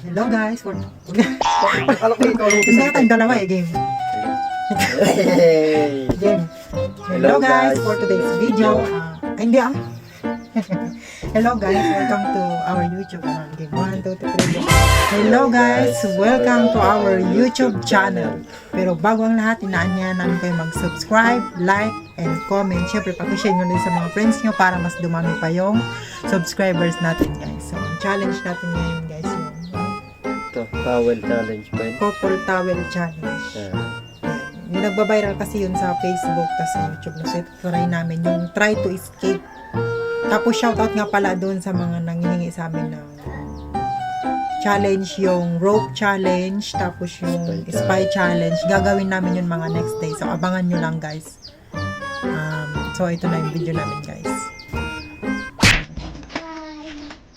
Hello guys, for... Akala ko ikaw lang. Hindi tayong dalawa eh, game. Hey! Game. Hello guys, for today's video. Hindi ah. Hello guys, welcome to our YouTube channel. Game 1, 2, 3. Hello guys, welcome to our YouTube channel. Pero bago ang lahat, inaanyahan namin kayo mag-subscribe, like, and comment. Siyempre, pakishare nyo din sa mga friends nyo para mas dumami pa yung subscribers natin guys. So, ang challenge natin ngayon guys yung Ito, towel challenge pa yun. Purple Towel Challenge. Yung nagbabiral kasi yun sa Facebook tas sa YouTube. So, try namin yung try to escape. Tapos shoutout nga pala doon sa mga nanghihingi sa amin ng challenge, yung rope challenge, tapos yung spy challenge. Gagawin namin yun mga next day. So, abangan nyo lang guys. So, ito na yung video namin guys.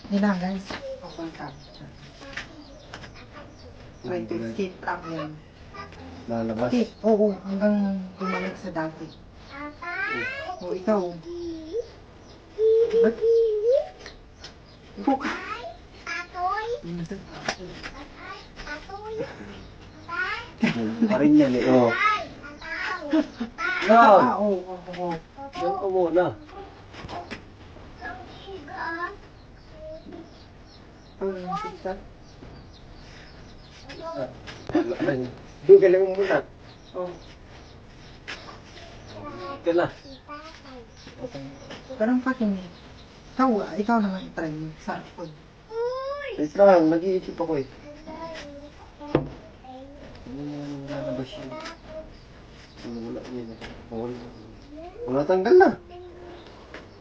Hindi lang guys. Open cam. Try to escape trap yun. Lalabas. Okay, oo, hanggang bumalik sa dati. O, ikaw. Ba't? Buka. Pa rin yan eh, oh. Ah, oo. Diyan ka muna. Doon ka lang muna. Oh. Ito na. Parang fucking ikaw naman i-try mo sa food. Wait lang, nag-iisip ako eh. Ano naman lalabas yun? Wala yun eh. Wala tanggal na.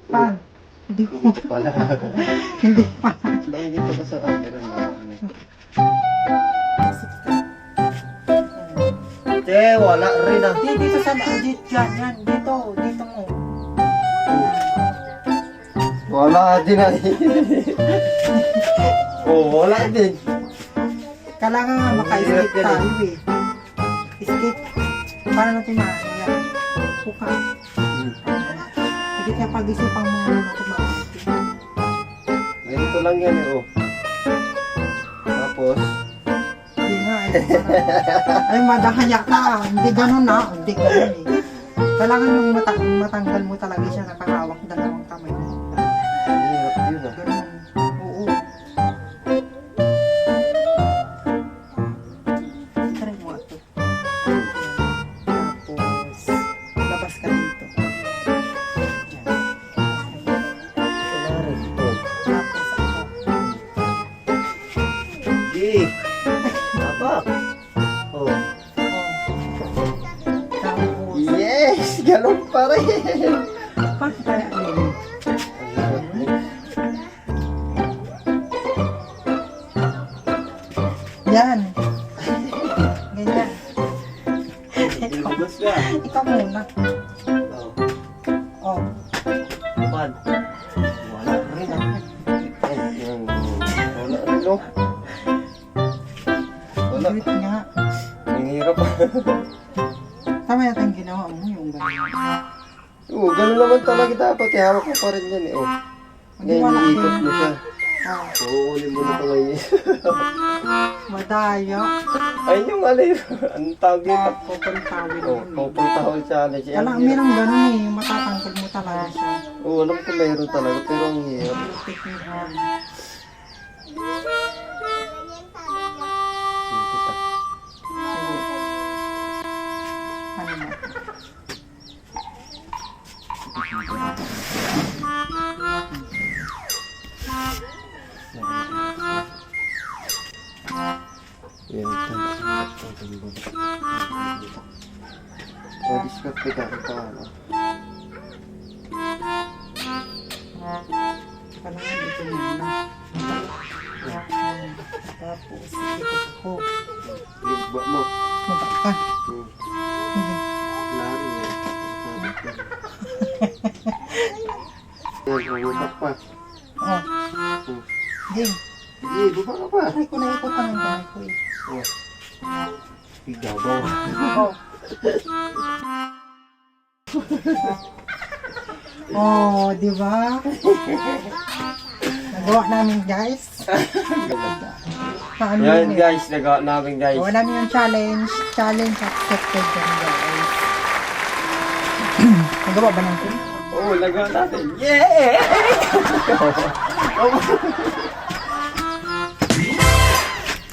Pan? Hindi ko. Dito pala. Hindi pa. Lang dito ka sa camera na. Che, wala rin ah. Dito sa dito yan. Dito mo. Wala din ah. Oh, wala din. Kailangan nga maka-escape tayo eh. Escape. Para natin makakaya. Buka. Hindi kaya pag-isipan mo natin maka-escape. Ganito lang yan eh, oh. Tapos, Hindi nga eh. Ay, madahaya ka. Hindi ganun na. Hindi ganun eh. Kailangan yung matanggal mo talaga siya nakakawak dalawang kamay mo. hirap yun ah. Ganun. Oo. Try mo ito. Tapos, labas ka dito. Diyan. Wala rin. Oh. Tapos ako. Sige. Tapak. Oh. Oh. Tapos, Yes! Ganun pa rin. bakit kaya yun? Yan. Ganyan. Ilabas ka. Ikaw muna. Oh. Oh. Pad. Wala rin ah. Wala rin oh. Wala. Wait nga. Ang hirap ah. Tama yata yung ginawa mo, yung ganyan. Oo, ganun naman talaga dapat. Ihawak mo pa rin yan eh. Oh. Ngayon, iikot mo siya. Oh, Uuulin mo na ito ngayon. madaya. Ayun yung alay. Ang tawag nito. Open towel. Oh, Purple Towel Challenge. Yan, Alam, meron ganun eh. Matatangkad mo talaga siya. Oo, alam ko meron talaga. Pero ang hirap. Take me hard. Ano mo? Yan, oh, diskarte ka rin pa, ano? Kailangan dito muna. Tapos, ito ko. Ligba mo. Mabak ka. Hindi. Lari yan. Yan, umutak pa. Oh. Game. Sige, baba ka pa. Try ko na ikot ang kamay ko eh. Oh. Igabaw. Oh. Oh, di ba? Nagawa namin guys. Paano Yan yun eh? guys, nagawa namin guys. Gawa namin yung challenge. Challenge accepted yan guys. Nagawa ba natin? Oo, nagawa natin. Yeah!